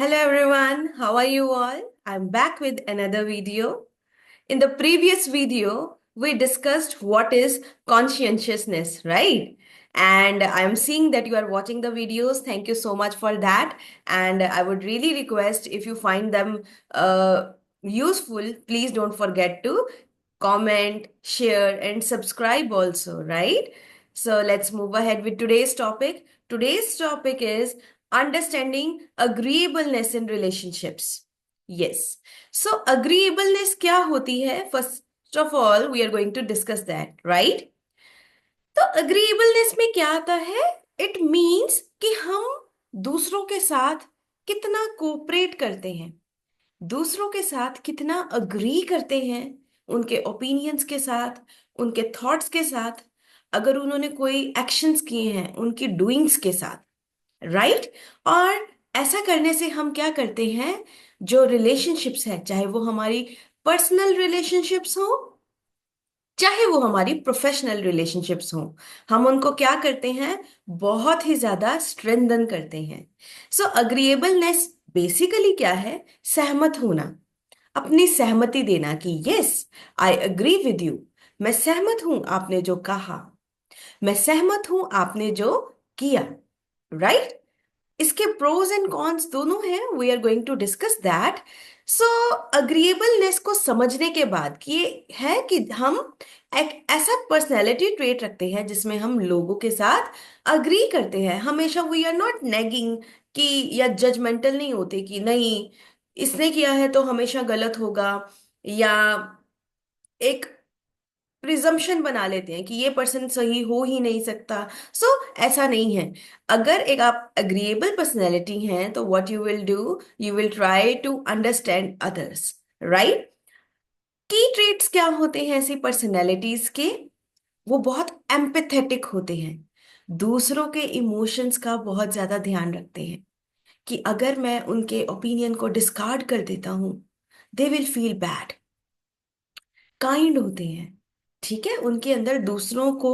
Hello everyone, how are you all? I'm back with another video. In the previous video, we discussed what is conscientiousness, right? And I'm seeing that you are watching the videos. Thank you so much for that. And I would really request if you find them useful, please don't forget to comment, share, and subscribe also, right? So let's move ahead with today's topic. Today's topic is understanding agreeableness in relationships. Yes. So agreeableness क्या होती है? First of all, we are going to discuss that, right? तो agreeableness में क्या आता है? It means कि हम दूसरों के साथ कितना कोऑपरेट करते हैं, दूसरों के साथ कितना अग्री करते हैं, उनके ओपिनियंस के साथ, उनके थॉट्स के साथ, अगर उन्होंने कोई एक्शंस किए हैं उनकी डूइंग्स के साथ, राइट? और ऐसा करने से हम क्या करते हैं, जो रिलेशनशिप्स है, चाहे वो हमारी पर्सनल रिलेशनशिप्स हो, चाहे वो हमारी प्रोफेशनल रिलेशनशिप्स हो, हम उनको क्या करते हैं, बहुत ही ज्यादा स्ट्रेंथन करते हैं। सो अग्रीएबलनेस बेसिकली क्या है? सहमत होना, अपनी सहमति देना कि yes, I agree with you, मैं सहमत हूं आपने जो कहा, मैं सहमत हूं आपने जो किया, राइट? इसके प्रोज एंड कॉन्स दोनों हैं, we are going to discuss that. So agreeableness को समझने के बाद कि ये है कि हम एक ऐसा पर्सनैलिटी ट्रेट रखते हैं जिसमें हम लोगों के साथ अग्री करते हैं हमेशा। वी आर नॉट नेगिंग कि, या जजमेंटल नहीं होते कि नहीं, इसने किया है तो हमेशा गलत होगा, या एक प्रिजम्पशन बना लेते हैं कि ये पर्सन सही हो ही नहीं सकता। सो ऐसा नहीं है। अगर एक आप अग्रीएबल पर्सनैलिटी हैं तो what you will do, you will try to understand others, right? की ट्रेट्स क्या होते हैं ऐसी पर्सनैलिटीज के? वो बहुत एम्पैथेटिक होते हैं, दूसरों के इमोशंस का बहुत ज्यादा ध्यान रखते हैं कि अगर मैं उनके ओपिनियन को डिस्कार्ड कर देता हूं, they will feel bad. Kind होते हैं, ठीक है, उनके अंदर दूसरों को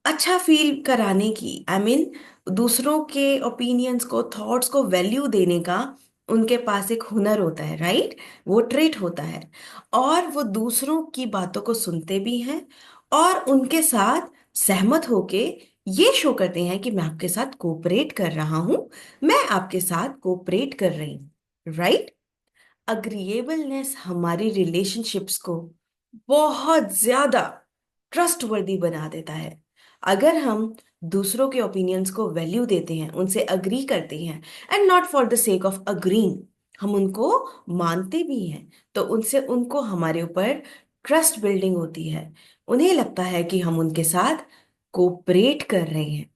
अच्छा फील कराने की, आई मीन दूसरों के ओपिनियंस को, थॉट्स को वैल्यू देने का उनके पास एक हुनर होता है, राइट? वो ट्रेट होता है। और वो दूसरों की बातों को सुनते भी हैं और उनके साथ सहमत होके ये शो करते हैं कि मैं आपके साथ कोऑपरेट कर रहा हूं, मैं आपके साथ कोऑपरेट कर रही हूं, राइट? अग्रीएबलनेस हमारी रिलेशनशिप्स को बहुत ज्यादा ट्रस्टवर्दी बना देता है। अगर हम दूसरों के ओपिनियंस को वैल्यू देते हैं, उनसे अग्री करते हैं, and not for the sake of agreeing, हम उनको मानते भी हैं, तो उनसे उनको हमारे ऊपर ट्रस्ट बिल्डिंग होती है। उन्हें लगता है कि हम उनके साथ कोऑपरेट कर रहे हैं,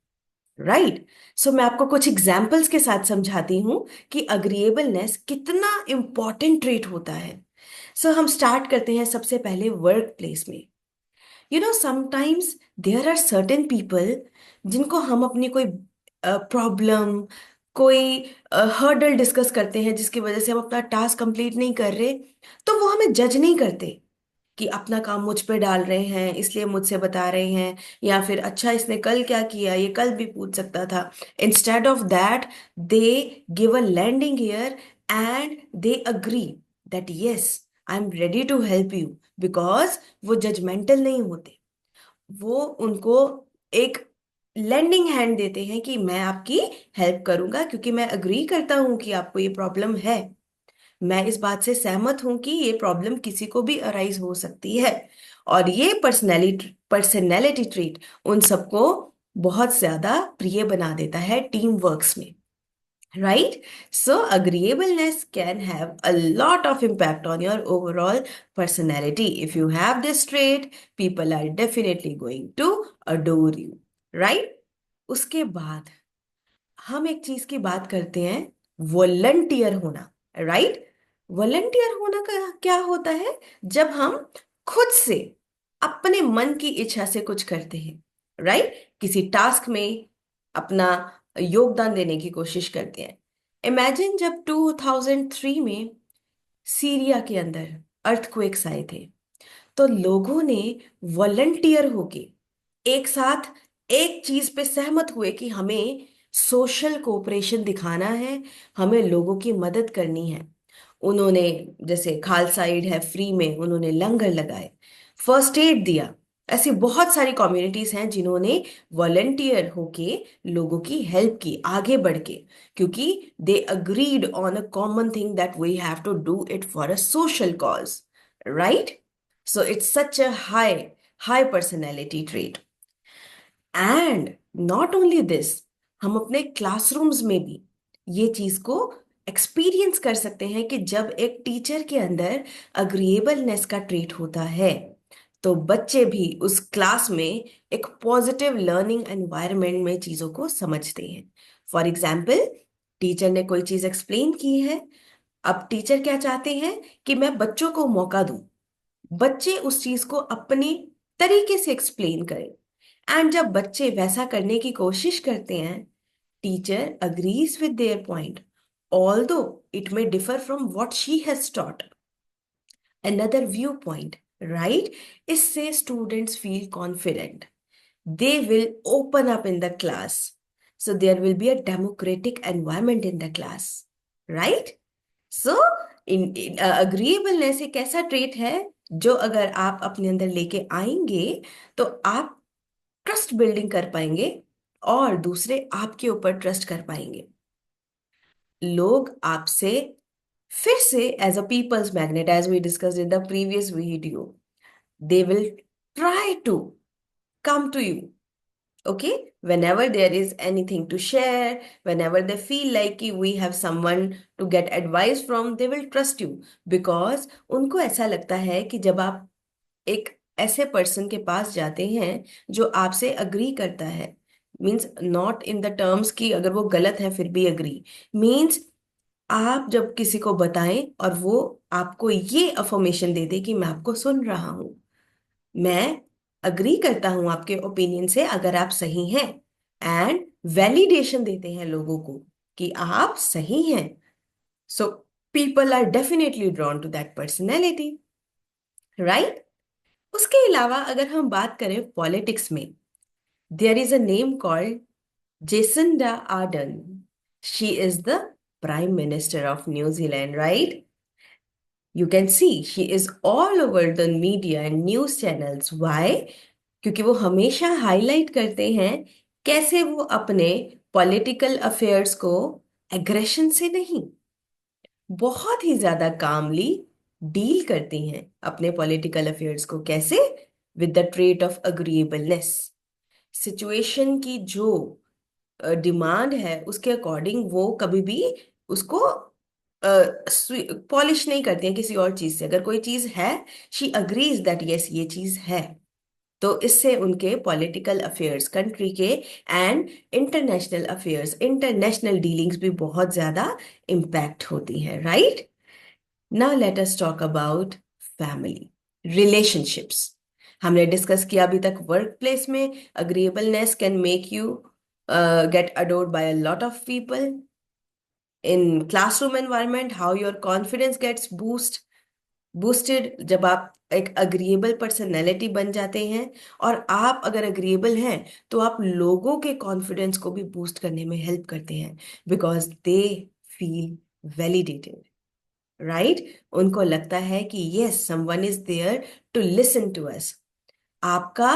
राइट? सो मैं आपको कुछ एग्जाम्पल्स के साथ समझाती हूं कि अग्रीएबलनेस कितना इंपॉर्टेंट ट्रेट होता है। सो हम स्टार्ट करते हैं सबसे पहले वर्क प्लेस में। You know, sometimes there are certain people जिनको हम अपनी कोई प्रॉब्लम, कोई हर्डल डिस्कस करते हैं जिसकी वजह से हम अपना टास्क कंप्लीट नहीं कर रहे, तो वो हमें जज नहीं करते कि अपना काम मुझ पे डाल रहे हैं इसलिए मुझसे बता रहे हैं, या फिर अच्छा इसने कल क्या किया ये कल भी पूछ सकता था। Instead of that, they give a lending ear and they agree that yes, I am ready to help you, because वो जजमेंटल नहीं होते। वो उनको एक लैंडिंग हैंड देते हैं कि मैं आपकी हेल्प करूंगा क्योंकि मैं अग्री करता हूं कि आपको ये प्रॉब्लम है, मैं इस बात से सहमत हूं कि ये प्रॉब्लम किसी को भी अराइज हो सकती है। और ये पर्सनैलिटी ट्रीट उन सबको बहुत ज्यादा प्रिय बना देता है टीम वर्क्स में, right? So agreeableness can have a lot of impact on your overall personality. If you have this trait, people are definitely going to adore you, right? उसके बाद हम एक चीज की बात करते हैं, वॉलंटियर होना, राइट? वॉलंटियर होना का क्या होता है? जब हम खुद से अपने मन की इच्छा से कुछ करते हैं, राइट? किसी टास्क में अपना योगदान देने की कोशिश करते हैं। इमेजिन जब 2003 में सीरिया के अंदर अर्थक्वेक्स आए थे, तो लोगों ने वॉलंटियर होके एक साथ एक चीज पे सहमत हुए कि हमें सोशल कोऑपरेशन दिखाना है, हमें लोगों की मदद करनी है। उन्होंने, जैसे खालसा एड है, फ्री में उन्होंने लंगर लगाए, फर्स्ट एड दिया। ऐसी बहुत सारी कम्युनिटीज हैं जिन्होंने वॉलंटियर होके लोगों की हेल्प की आगे बढ़ के, क्योंकि they agreed on a common thing that we have to do it for a social cause, right? So it's such a high high personality trait. And not only this, हम अपने क्लासरूम्स में भी ये चीज को एक्सपीरियंस कर सकते हैं कि जब एक टीचर के अंदर अग्रीएबलनेस का ट्रेट होता है तो बच्चे भी उस क्लास में एक पॉजिटिव लर्निंग एनवायरनमेंट में चीजों को समझते हैं। फॉर एग्जाम्पल, टीचर ने कोई चीज एक्सप्लेन की है, अब टीचर क्या चाहते हैं कि मैं बच्चों को मौका दूं, बच्चे उस चीज को अपने तरीके से एक्सप्लेन करें। एंड जब बच्चे वैसा करने की कोशिश करते हैं, teacher agrees with their point, although it may differ from what she has taught. Another viewpoint, right? इससे students feel confident. They will open up in the class. So there will be a democratic environment in the class, right? So agreeableness एक ऐसा trait है जो अगर आप अपने अंदर लेके आएंगे तो आप ट्रस्ट बिल्डिंग कर पाएंगे और दूसरे आपके ऊपर ट्रस्ट कर पाएंगे। लोग आपसे फिर से, as a people's magnet, as we discussed in the previous video, they will try to come to you, okay, whenever there is anything to share, whenever they feel like कि we have someone to get advice from, they will trust you, because उनको ऐसा लगता है कि जब आप एक ऐसे पर्सन के पास जाते हैं जो आपसे अग्री करता है, means not in the terms कि अगर वो गलत है फिर भी अग्री, मीन्स आप जब किसी को बताएं और वो आपको ये अफर्मेशन दे दे कि मैं आपको सुन रहा हूं, मैं अग्री करता हूं आपके ओपिनियन से अगर आप सही हैं, एंड वैलिडेशन देते हैं लोगों को कि आप सही हैं, so people are definitely drawn to that personality, right? उसके अलावा अगर हम बात करें पॉलिटिक्स में, there is a name called Jacinda Ardern. She is the prime minister of New Zealand, right? You can see she is all over the media and news channels. Why? क्योंकि वो हमेशा हाईलाइट करते हैं कैसे वो अपने पॉलिटिकल अफेयर्स को aggression से नहीं, बहुत ही ज्यादा कामली डील करती हैं अपने पॉलिटिकल अफेयर्स को। कैसे? With the trait of agreeableness. Situation की जो डिमांड है उसके अकॉर्डिंग वो कभी भी उसको पॉलिश नहीं करती हैं किसी और चीज से। अगर कोई चीज है, शी अग्रीज दैट यस ये चीज है, तो इससे उनके पॉलिटिकल अफेयर्स, कंट्री के and international affairs, international dealings भी बहुत ज्यादा इम्पैक्ट होती हैं, right? Now let us talk about family relationships. हमने डिस्कस किया अभी तक वर्क प्लेस में agreeableness can make you get adored by a lot of people. In classroom environment, how your confidence gets boosted जब आप एक अग्रीएबल पर्सनैलिटी बन जाते हैं, और आप अगर अग्रीएबल हैं तो आप लोगों के कॉन्फिडेंस को भी बूस्ट करने में हेल्प करते हैं, because they feel validated, right? उनको लगता है कि yes, someone is there to listen to us. आपका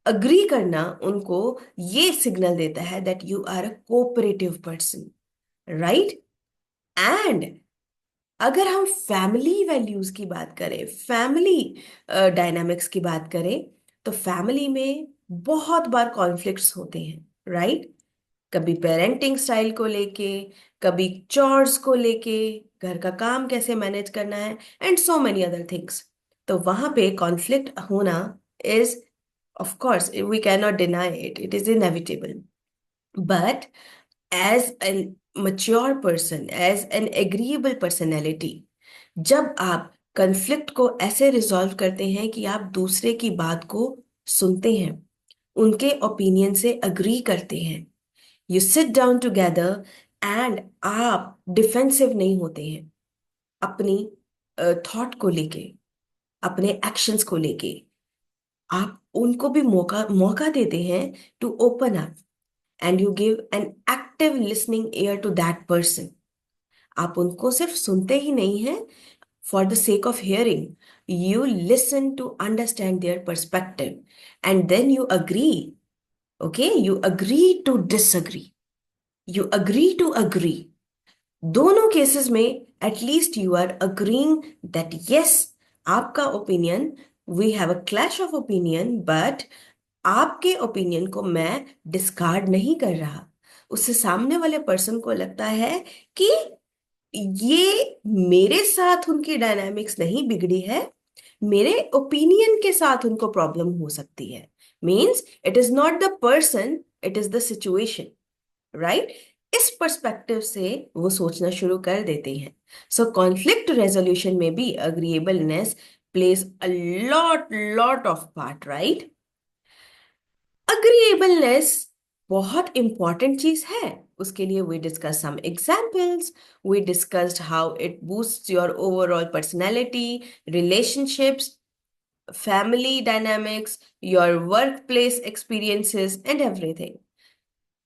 अग्री करना उनको ये सिग्नल देता है that you are a cooperative person, right? And अगर हम फैमिली वैल्यूज की बात करें, फैमिली डायनामिक्स की बात करें, तो फैमिली में बहुत बार कॉन्फ्लिक्ट्स होते हैं, राइट? कभी पेरेंटिंग स्टाइल को लेके, कभी चॉर्स को लेके, घर का काम कैसे मैनेज करना है, and so many other things. तो वहां पे कॉन्फ्लिक्ट होना is, of course, we can not deny it, it is inevitable. But as an mature person, as an agreeable personality, जब आप कन्फ्लिक्ट को ऐसे रिजॉल्व करते हैं कि आप दूसरे की बात को सुनते हैं, उनके ओपिनियन से अग्री करते हैं, you sit down together, and आप डिफेंसिव नहीं होते हैं अपनी थॉट को लेके, अपने एक्शंस को लेके, आप उनको भी मौका मौका देते हैं to open up, and you give an active listening ear to that person. आप उनको सिर्फ सुनते ही नहीं हैं for the sake of hearing, you listen to understand their perspective and then you agree. Okay, you agree to disagree, you agree to agree. दोनों cases में at least you are agreeing that yes, आपका opinion, we have a clash of opinion, but आपके opinion को मैं discard नहीं कर रहा। उससे सामने वाले पर्सन को लगता है कि ये मेरे साथ उनकी डायनामिक्स नहीं बिगड़ी है, मेरे ओपिनियन के साथ उनको प्रॉब्लम हो सकती है। Means it is not the person, it is the situation, right? इस पर्सपेक्टिव से वो सोचना शुरू कर देते हैं। सो कॉन्फ्लिक्ट रेजोल्यूशन में भी agreeableness plays a lot of part, right? Agreeableness बहुत इंपॉर्टेंट चीज है। उसके लिए we discuss some examples, we discussed how it boosts your overall personality, relationships, family dynamics, your workplace experiences, and everything,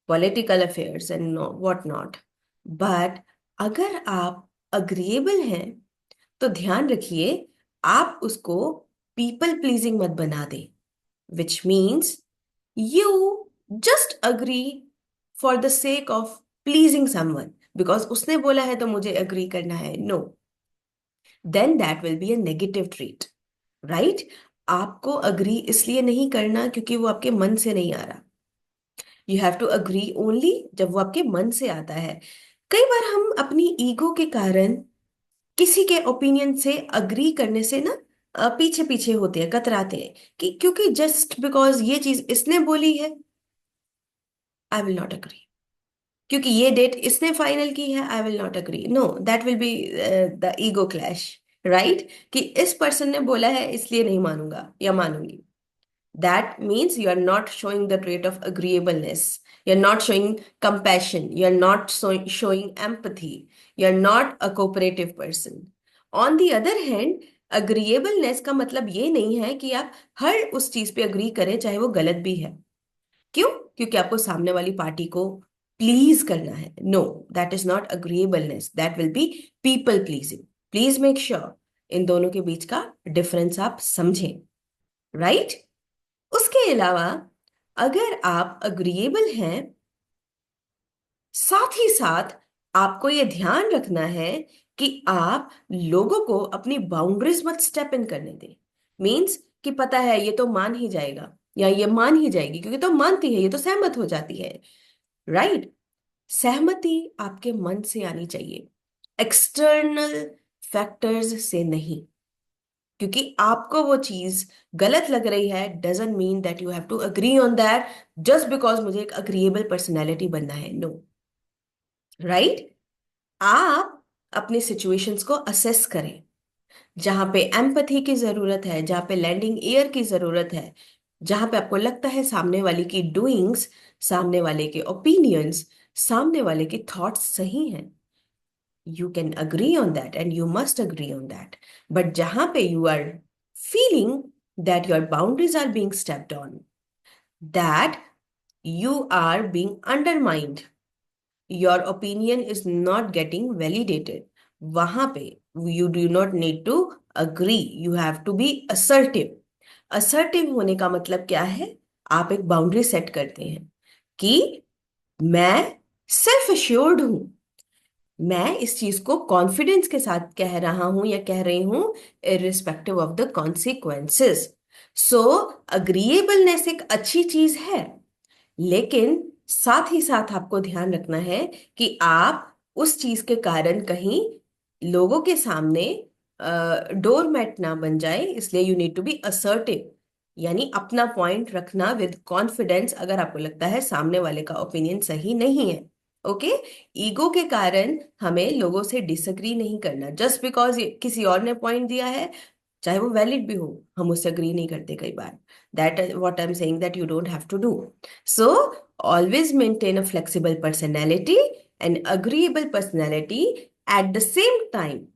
political affairs and no, what not. But अगर आप agreeable हैं तो ध्यान रखिए, आप उसको people pleasing मत बना दें, which means you just agree for the sake of pleasing someone because उसने बोला है तो मुझे agree करना है, no, then that will be a negative trait, right? आपको अग्री इसलिए नहीं करना क्योंकि वो आपके मन से नहीं आ रहा। You have to agree only जब वो आपके मन से आता है। कई बार हम अपनी ईगो के कारण किसी के ओपिनियन से अग्री करने से ना पीछे पीछे होते हैं, कतराते हैं कि क्योंकि जस्ट बिकॉज ये चीज इसने बोली है, आई विल नॉट अग्री। क्योंकि ये डेट इसने फाइनल की है, I will not agree. No, that will be the ego clash, right? कि इस पर्सन ने बोला है इसलिए नहीं मानूंगा या मानूंगी। That means you are not showing the trait of agreeableness. You're not showing compassion. You're not showing empathy. You're not a cooperative person. On the other hand, agreeableness का मतलब ये नहीं है कि आप हर उस चीज पे अग्री करें चाहे वो गलत भी है। क्यों? क्योंकि आपको सामने वाली पार्टी को प्लीज करना है। No, that is not agreeableness, that will be people pleasing. Please make sure इन दोनों के बीच का डिफरेंस आप समझें, राइट? उसके अलावा अगर आप अग्रीएबल हैं, साथ ही साथ आपको यह ध्यान रखना है कि आप लोगों को अपनी बाउंड्रीज मत स्टेप इन करने दें। मीन्स कि पता है ये तो मान ही जाएगा या ये मान ही जाएगी क्योंकि तो मानती है, ये तो सहमत हो जाती है, राइट? सहमति आपके मन से आनी चाहिए, एक्सटर्नल फैक्टर्स से नहीं। क्योंकि आपको वो चीज गलत लग रही है doesn't mean that you have to agree on that just because मुझे एक अग्रीएबल पर्सनैलिटी बनना है। No, right? आप अपनी सिचुएशंस को असेस करें। जहां पे एम्पथी की जरूरत है, जहां पे लैंडिंग ईयर की जरूरत है, जहां पे आपको लगता है सामने वाले की डूइंग्स, सामने वाले के ओपिनियंस, सामने वाले के थॉट्स सही हैं, you can agree on that and you must agree on that. But jahan pe you are feeling that your boundaries are being stepped on, that you are being undermined, your opinion is not getting validated, wahan pe you do not need to agree, you have to be assertive. assertive होने का मतलब क्या है? आप एक boundary set करते हैं कि मैं सेल्फ अश्योर्ड हूं, मैं इस चीज को कॉन्फिडेंस के साथ कह रहा हूं या कह रही हूं irrespective of the consequences. So agreeableness एक अच्छी चीज है, लेकिन साथ ही साथ आपको ध्यान रखना है कि आप उस चीज के कारण कहीं लोगों के सामने डोरमैट ना बन जाए। इसलिए you need to be assertive, यानी अपना पॉइंट रखना विद कॉन्फिडेंस अगर आपको लगता है सामने वाले का ओपिनियन सही नहीं है। ओके, ईगो के कारण हमें लोगों से डिसएग्री नहीं करना। जस्ट बिकॉज किसी और ने पॉइंट दिया है, चाहे वो वैलिड भी हो, हम उससे अग्री नहीं करते कई बार। That is what I am saying, that you don't have to do. So always maintain a flexible personality and agreeable personality at the same time,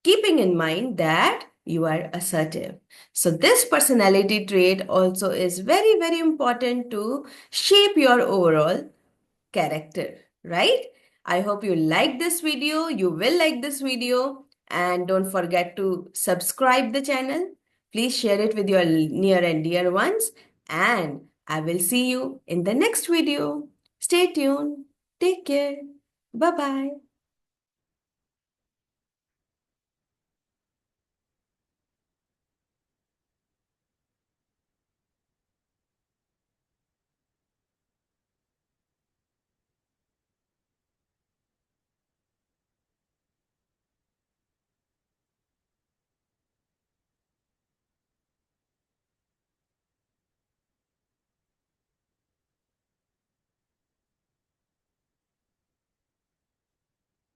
keeping in mind that you are assertive. So this personality trait also is very, very important to shape your overall character. right? I hope you like this video. You will like this video. And don't forget to subscribe the channel. Please share it with your near and dear ones. And I will see you in the next video. Stay tuned. Take care. Bye-bye.